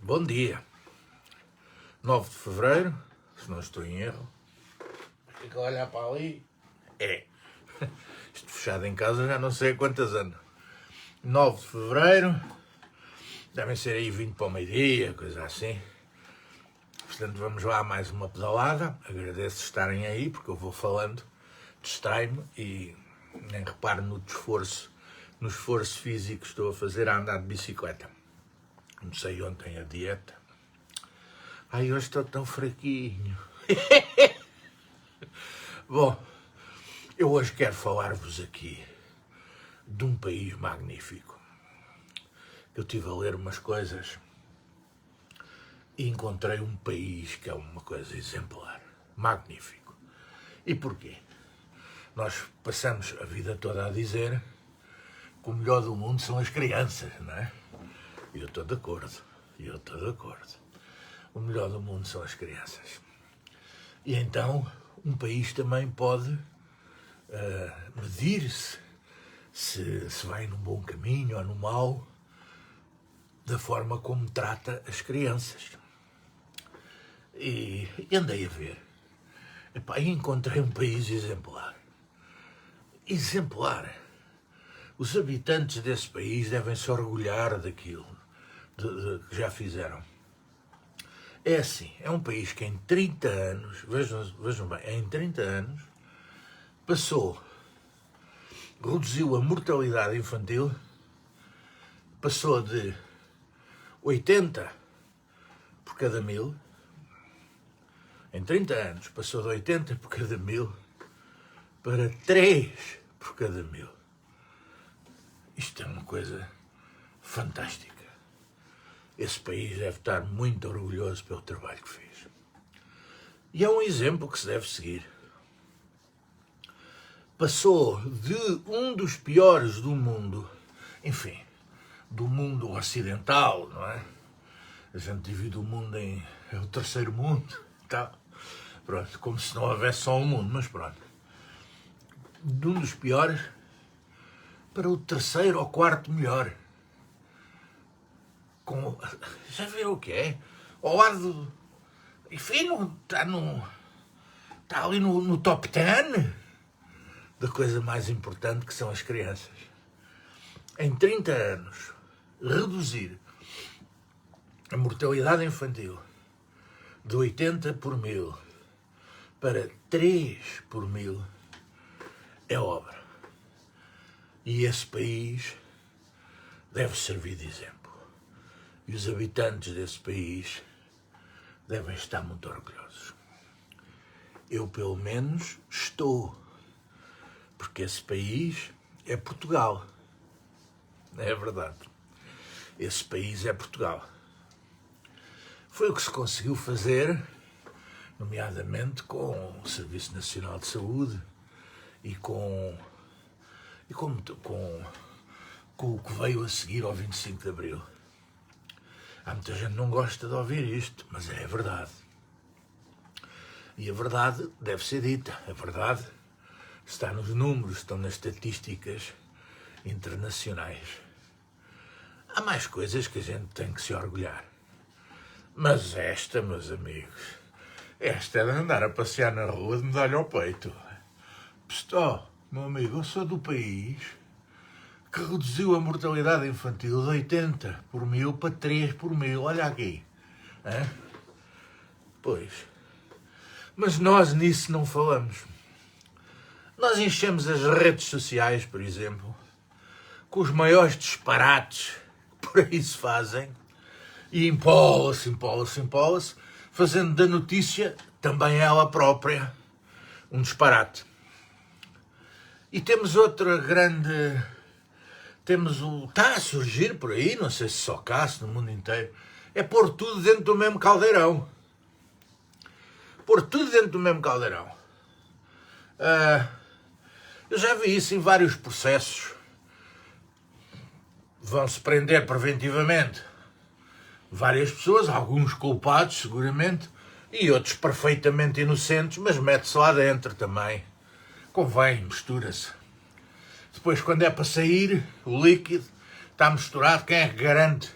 Bom dia, 9 de fevereiro, se não estou em erro. Fica a olhar para ali. Isto fechado em casa já não sei há quantos anos. 9 de fevereiro, devem ser aí 20 para o meio-dia, coisa assim. Portanto, vamos lá a mais uma pedalada. Agradeço estarem aí, porque eu vou falando, distrai-me e nem reparo no esforço físico que estou a fazer a andar de bicicleta. Comecei ontem a dieta. Ai, hoje estou tão fraquinho. Bom, eu hoje quero falar-vos aqui de um país magnífico. Eu estive a ler umas coisas e encontrei um país que é uma coisa exemplar, magnífico. E porquê? Nós passamos a vida toda a dizer que o melhor do mundo são as crianças, não é? E eu estou de acordo, O melhor do mundo são as crianças. E então, um país também pode medir-se se vai num bom caminho ou no mau, da forma como trata as crianças. E andei a ver. E encontrei um país exemplar. Exemplar. Os habitantes desse país devem se orgulhar daquilo que já fizeram. É assim, é um país que em 30 anos, vejam bem, em 30 anos, reduziu a mortalidade infantil, passou de 80 por cada 1000, em 30 anos passou de 80 por cada 1000 para 3 por cada 1000. Isto é uma coisa fantástica. Esse país deve estar muito orgulhoso pelo trabalho que fez. E é um exemplo que se deve seguir. Passou de um dos piores do mundo, enfim, do mundo ocidental, não é? A gente divide o mundo é o terceiro mundo, tá? Pronto, como se não houvesse só um mundo, mas pronto. De um dos piores para o terceiro ou quarto melhor. Já viram o que é? Ao lado do... Enfim, está ali no top 10 da coisa mais importante que são as crianças. Em 30 anos, reduzir a mortalidade infantil de 80 por 1000 para 3 por 1000 é obra. E esse país deve servir de exemplo. E os habitantes desse país devem estar muito orgulhosos. Eu, pelo menos, estou. Porque esse país é Portugal. É verdade. Esse país é Portugal. Foi o que se conseguiu fazer, nomeadamente com o Serviço Nacional de Saúde e com o que veio a seguir ao 25 de Abril. Há muita gente que não gosta de ouvir isto, mas é verdade. E a verdade deve ser dita. A verdade está nos números, estão nas estatísticas internacionais. Há mais coisas que a gente tem que se orgulhar. Mas esta, meus amigos, esta é de andar a passear na rua de medalha ao peito. Meu amigo, eu sou do país que reduziu a mortalidade infantil de 80 por 1000 para 3 por 1000. Olha aqui. Pois. Mas nós nisso não falamos. Nós enchemos as redes sociais, por exemplo, com os maiores disparates que por aí se fazem, e empola-se, fazendo da notícia, também ela própria, um disparate. E temos outra grande... Está a surgir por aí, não sei se só cá, se no mundo inteiro, é pôr tudo dentro do mesmo caldeirão. Eu já vi isso em vários processos. Vão-se prender preventivamente várias pessoas, alguns culpados seguramente, e outros perfeitamente inocentes, mas mete-se lá dentro também. Convém, mistura-se. Depois, quando é para sair, o líquido está misturado. Quem é que garante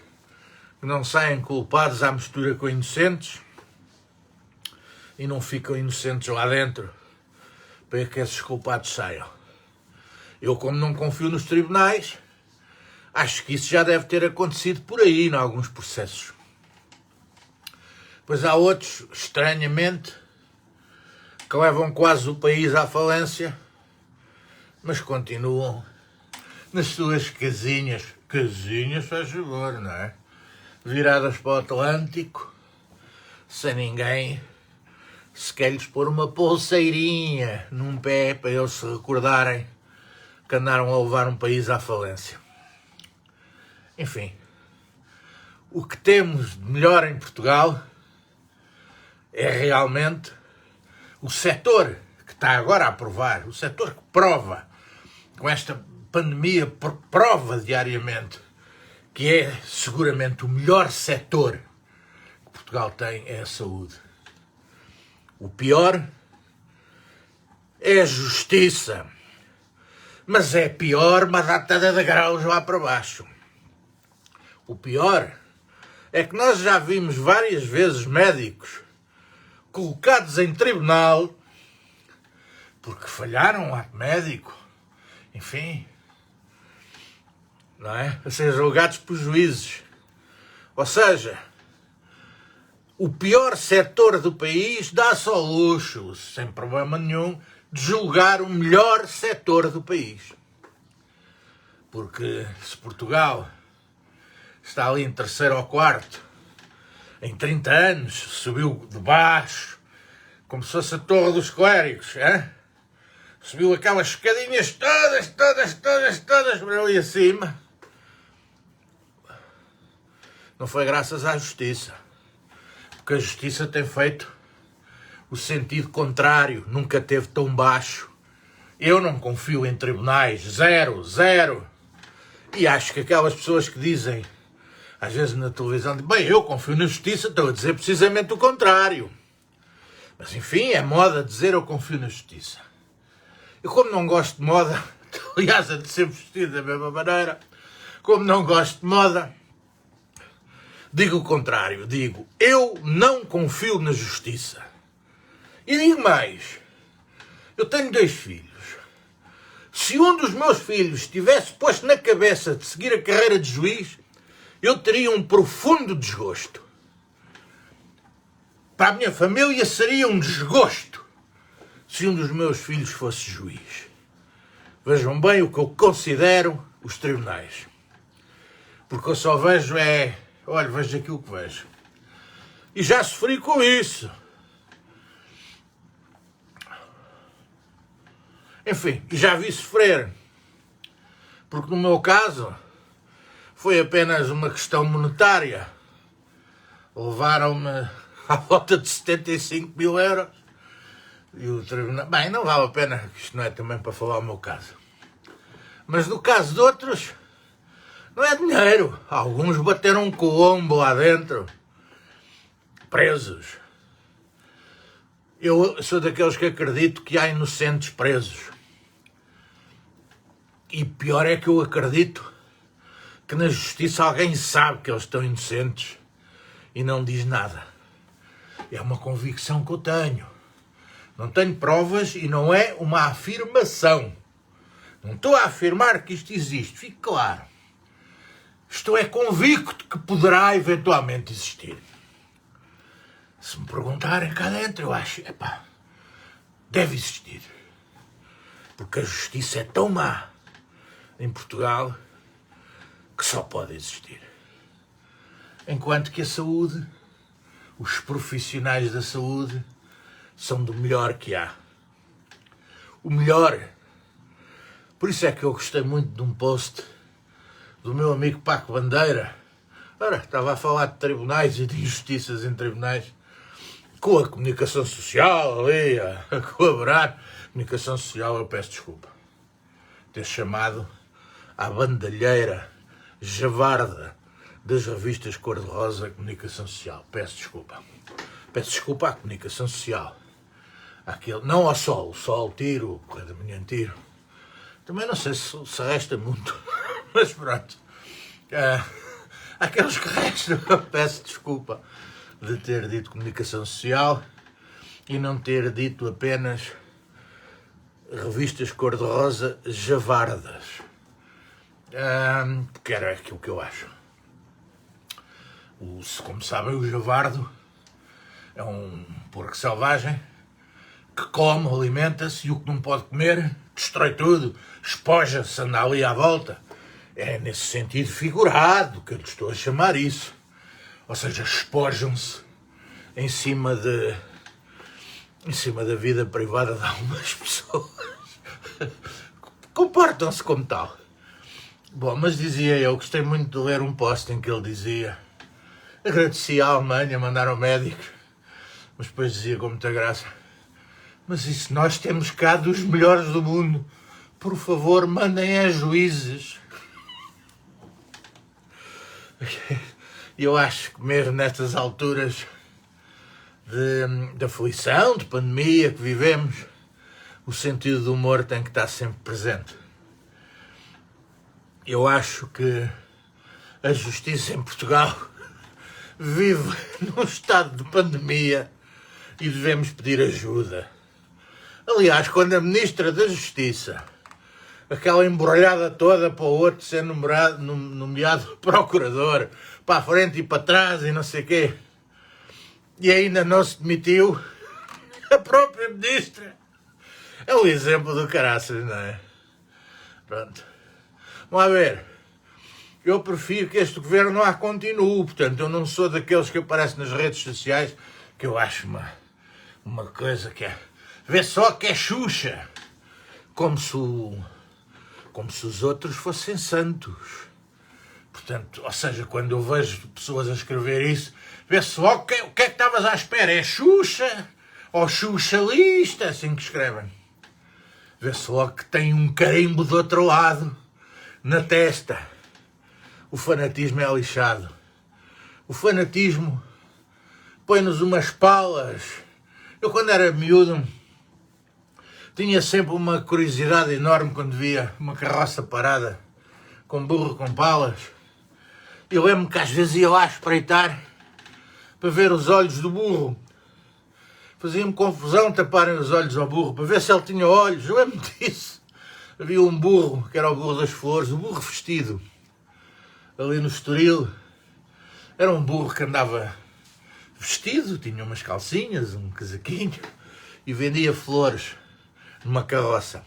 que não saem culpados à mistura com inocentes e não ficam inocentes lá dentro para que esses culpados saiam. Eu, como não confio nos tribunais, acho que isso já deve ter acontecido por aí, em alguns processos. Pois há outros, estranhamente, que levam quase o país à falência, mas continuam nas suas casinhas, faz favor, não é? Viradas para o Atlântico, sem ninguém sequer lhes pôr uma pulseirinha num pé para eles se recordarem que andaram a levar um país à falência. Enfim, o que temos de melhor em Portugal é realmente o setor que está agora a provar, o setor que prova, com esta pandemia, prova diariamente, que é seguramente o melhor setor que Portugal tem, é a saúde. O pior é a justiça, mas é pior uma data de degraus lá para baixo. O pior é que nós já vimos várias vezes médicos colocados em tribunal porque falharam um ato médico, enfim, não é? A ser julgados por juízes. Ou seja, o pior setor do país dá-se ao luxo, sem problema nenhum, de julgar o melhor setor do país. Porque se Portugal está ali em terceiro ou quarto, em 30 anos, subiu de baixo, como se fosse a Torre dos Clérigos, hein? Subiu aquelas escadinhas todas para ali acima. Não foi graças à justiça, porque a justiça tem feito o sentido contrário, nunca teve tão baixo. Eu não confio em tribunais, zero. E acho que aquelas pessoas que dizem, às vezes na televisão, bem, eu confio na justiça, estão a dizer precisamente o contrário. Mas enfim, é moda dizer eu confio na justiça. Eu, como não gosto de moda, aliás, a de ser vestido da mesma maneira, como não gosto de moda, digo o contrário, digo, eu não confio na justiça. E digo mais, eu tenho 2 filhos. Se um dos meus filhos tivesse posto na cabeça de seguir a carreira de juiz, eu teria um profundo desgosto. Para a minha família seria um desgosto se um dos meus filhos fosse juiz. Vejam bem o que eu considero os tribunais. Porque eu só vejo vejo aquilo que vejo. E já sofri com isso. Enfim, já vi sofrer. Porque no meu caso foi apenas uma questão monetária. Levaram-me à volta de 75 mil euros. E o tribunal... Bem, não vale a pena, isto não é também para falar o meu caso. Mas no caso de outros, não é dinheiro. Alguns bateram um colombo lá dentro, presos. Eu sou daqueles que acredito que há inocentes presos. E pior é que eu acredito que na justiça alguém sabe que eles estão inocentes e não diz nada. É uma convicção que eu tenho. Não tenho provas e não é uma afirmação. Não estou a afirmar que isto existe, fique claro. Estou convicto que poderá eventualmente existir. Se me perguntarem cá dentro, eu acho, deve existir. Porque a justiça é tão má em Portugal que só pode existir. Enquanto que a saúde, os profissionais da saúde, são do melhor que há. O melhor. Por isso é que eu gostei muito de um post do meu amigo Paco Bandeira. Ora, estava a falar de tribunais e de injustiças em tribunais, com a comunicação social ali, a colaborar. Comunicação social, eu peço desculpa ter chamado à bandalheira javarda das revistas cor-de-rosa comunicação social. Peço desculpa. Peço desculpa à comunicação social. Não ao Sol. O Sol tiro, Correio da Manhã tiro. Também não sei se resta muito. Mas pronto. Aqueles que restam, eu peço desculpa de ter dito comunicação social e não ter dito apenas revistas cor-de-rosa javardas. Porque era aquilo que eu acho. Como sabem, o javardo é um porco selvagem que come, alimenta-se, e o que não pode comer destrói tudo, espoja-se, anda ali à volta. É nesse sentido figurado que eu lhe estou a chamar isso. Ou seja, espojam-se em cima da vida privada de algumas pessoas. Comportam-se como tal. Bom, mas dizia eu, gostei muito de ler um post em que ele dizia: agradeci à Alemanha, mandaram médicos, mas depois dizia com muita graça: mas isso nós temos cá dos melhores do mundo, por favor, mandem a juízes. E eu acho que mesmo nestas alturas de aflição, de pandemia que vivemos, o sentido do humor tem que estar sempre presente. Eu acho que a justiça em Portugal vive num estado de pandemia e devemos pedir ajuda. Aliás, quando a Ministra da Justiça, aquela embrulhada toda para o outro ser nomeado procurador, para a frente e para trás e não sei o quê, e ainda não se demitiu, a própria Ministra é um exemplo do caraças, não é? Pronto. Vamos ver. Eu prefiro que este governo não continue, portanto, eu não sou daqueles que aparecem nas redes sociais, que eu acho uma coisa que é... Vê só que é Xuxa, como se os outros fossem santos. Portanto, ou seja, quando eu vejo pessoas a escrever isso, vê só o que é que estavas à espera? É Xuxa? Ou Xuxalista? Assim que escrevem. Vê-se logo que tem um carimbo do outro lado, na testa. O fanatismo é lixado. O fanatismo põe-nos umas palas. Eu, quando era miúdo, tinha sempre uma curiosidade enorme quando via uma carroça parada com burro com palas. Eu lembro que às vezes ia lá espreitar para ver os olhos do burro. Fazia-me confusão taparem os olhos ao burro para ver se ele tinha olhos. Eu lembro disso. Havia um burro, que era o burro das flores, o burro vestido, ali no Estoril. Era um burro que andava vestido, tinha umas calcinhas, um casaquinho e vendia flores numa carroça.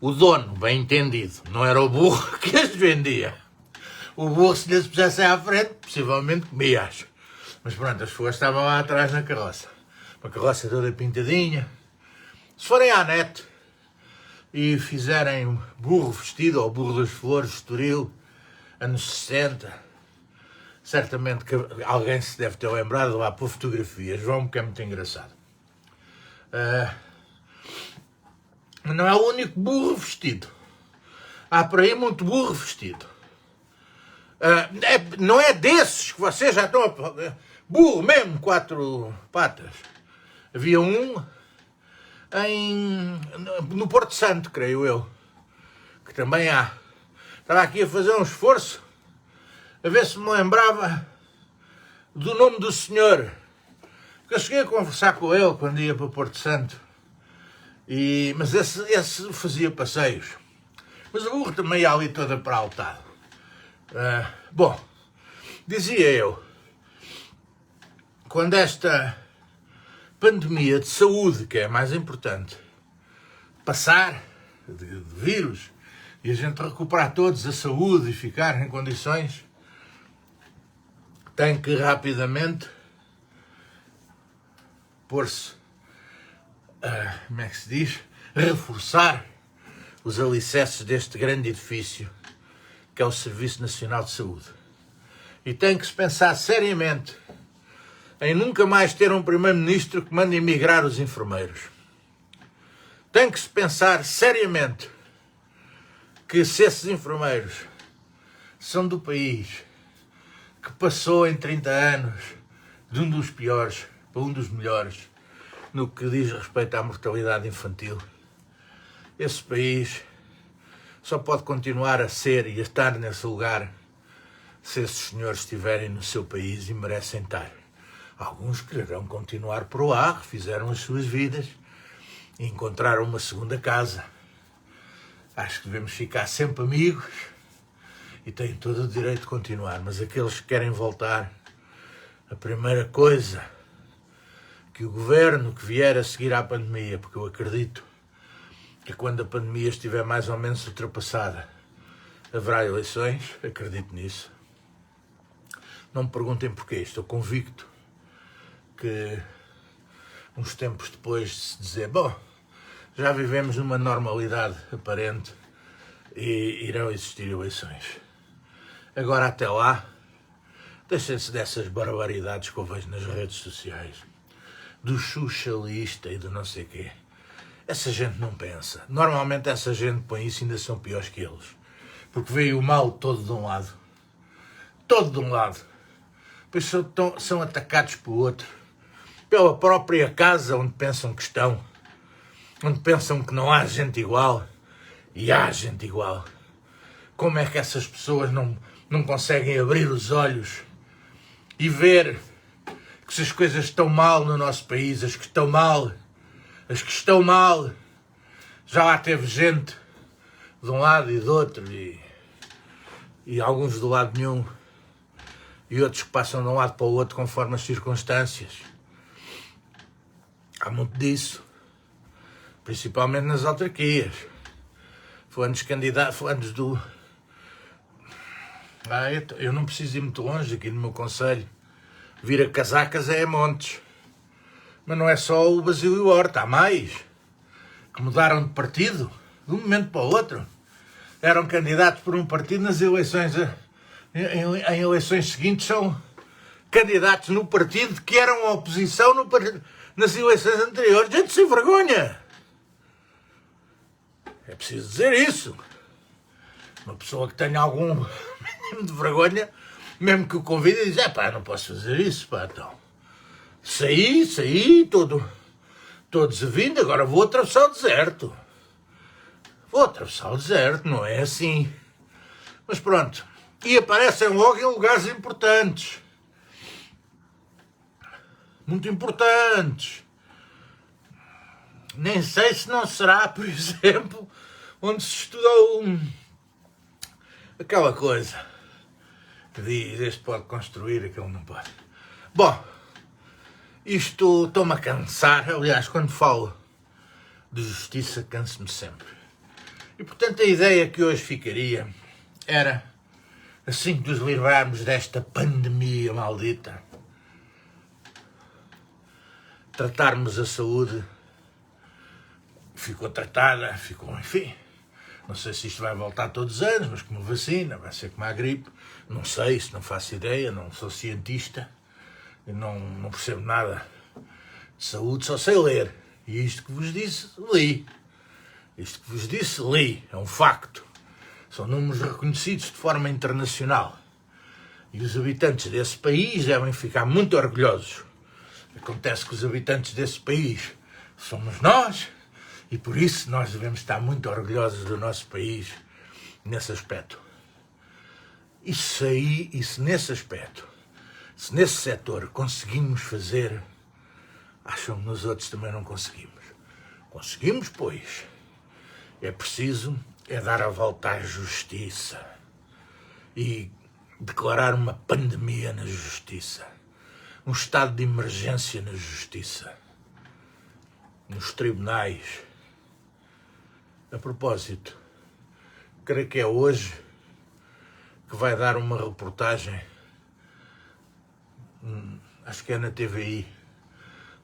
O dono, bem entendido, não era o burro que as vendia. O burro, se lhe pusesse à frente, possivelmente comia-as. Mas pronto, as flores estavam lá atrás na carroça. Uma carroça toda pintadinha. Se forem à net e fizerem um burro vestido ou burro das flores, Estoril, anos 60, certamente que alguém se deve ter lembrado lá por fotografias. Vão, porque é muito engraçado. Mas não é o único burro vestido. Há por aí muito burro vestido. Não é desses que vocês já estão a... Burro mesmo, 4 patas. Havia um no Porto Santo, creio eu, que também há. Estava aqui a fazer um esforço a ver se me lembrava do nome do senhor. Porque eu cheguei a conversar com ele quando ia para o Porto Santo. Mas esse fazia passeios. Mas o burro também ia ali todo apraltado. Bom, dizia eu, quando esta pandemia de saúde, que é a mais importante, passar de vírus e a gente recuperar todos a saúde e ficar em condições, tem que rapidamente pôr-se, como é que se diz, reforçar os alicerces deste grande edifício que é o Serviço Nacional de Saúde. E tem que se pensar seriamente em nunca mais ter um primeiro-ministro que mande emigrar os enfermeiros. Tem que se pensar seriamente que se esses enfermeiros são do país que passou em 30 anos de um dos piores para um dos melhores no que diz respeito à mortalidade infantil, esse país só pode continuar a ser e a estar nesse lugar se esses senhores estiverem no seu país e merecem estar. Alguns quererão continuar por lá, refizeram as suas vidas e encontraram uma segunda casa. Acho que devemos ficar sempre amigos e têm todo o direito de continuar, mas aqueles que querem voltar, a primeira coisa que o governo que vier a seguir à pandemia, porque eu acredito que quando a pandemia estiver mais ou menos ultrapassada, haverá eleições, acredito nisso. Não me perguntem porquê, estou convicto que uns tempos depois de se dizer, bom, já vivemos numa normalidade aparente e irão existir eleições. Agora até lá, deixem-se dessas barbaridades que eu vejo nas redes sociais, do socialista e do não sei quê. Essa gente não pensa. Normalmente essa gente põe isso e ainda são piores que eles. Porque veio o mal todo de um lado. Todo de um lado. Depois são atacados pelo outro. Pela própria casa onde pensam que estão. Onde pensam que não há gente igual. E há gente igual. Como é que essas pessoas não conseguem abrir os olhos e ver que se as coisas estão mal no nosso país, as que estão mal, já lá teve gente de um lado e do outro, e alguns do lado nenhum, e outros que passam de um lado para o outro conforme as circunstâncias. Há muito disso, principalmente nas autarquias. Fulanos candidatos, fulanos do... eu não preciso ir muito longe aqui no meu concelho. Vira casacas é montes. Mas não é só o Basílio Horta, há mais. Que mudaram de partido, de um momento para o outro. Eram candidatos por um partido nas eleições... Em eleições seguintes são candidatos no partido que eram a oposição nas eleições anteriores. Gente sem vergonha! É preciso dizer isso. Uma pessoa que tenha algum mínimo de vergonha, mesmo que o convide, diz, não posso fazer isso, então. Saí, todo desavindo, agora vou atravessar o deserto. Não é assim. Mas pronto. E aparecem logo em lugares importantes. Muito importantes. Nem sei se não será, por exemplo, onde se estudou aquela coisa que diz, este pode construir, aquele não pode. Bom, isto estou-me a cansar. Aliás, quando falo de justiça, canso-me sempre. E, portanto, a ideia que hoje ficaria era, assim que nos livrarmos desta pandemia maldita, tratarmos a saúde. Ficou tratada, enfim. Não sei se isto vai voltar todos os anos, mas como vacina, vai ser como a gripe. Não sei, isso não faço ideia, não sou cientista. Eu não percebo nada de saúde, só sei ler. E isto que vos disse, li. É um facto. São números reconhecidos de forma internacional. E os habitantes desse país devem ficar muito orgulhosos. Acontece que os habitantes desse país somos nós, e por isso nós devemos estar muito orgulhosos do nosso país nesse aspecto. E se nesse aspecto, se nesse setor conseguimos fazer, acham que nos outros também não conseguimos. Conseguimos, pois. É preciso dar a volta à justiça e declarar uma pandemia na justiça, um estado de emergência na justiça, nos tribunais. A propósito, creio que é hoje que vai dar uma reportagem, acho que é na TVI,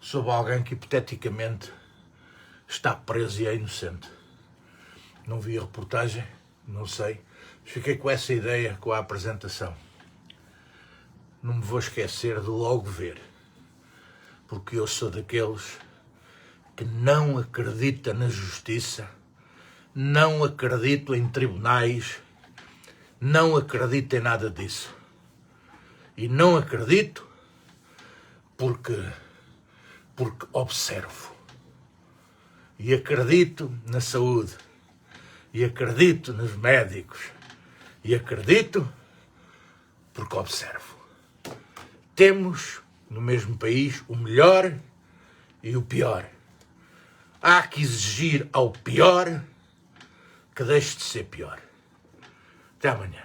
sobre alguém que hipoteticamente está preso e é inocente. Não vi a reportagem, não sei. Fiquei com essa ideia com a apresentação. Não me vou esquecer de logo ver, porque eu sou daqueles que não acredita na justiça, não acredito em tribunais, não acredito em nada disso. E não acredito porque observo. E acredito na saúde. E acredito nos médicos. E acredito porque observo. Temos no mesmo país o melhor e o pior. Há que exigir ao pior que deixe de ser pior. Até amanhã.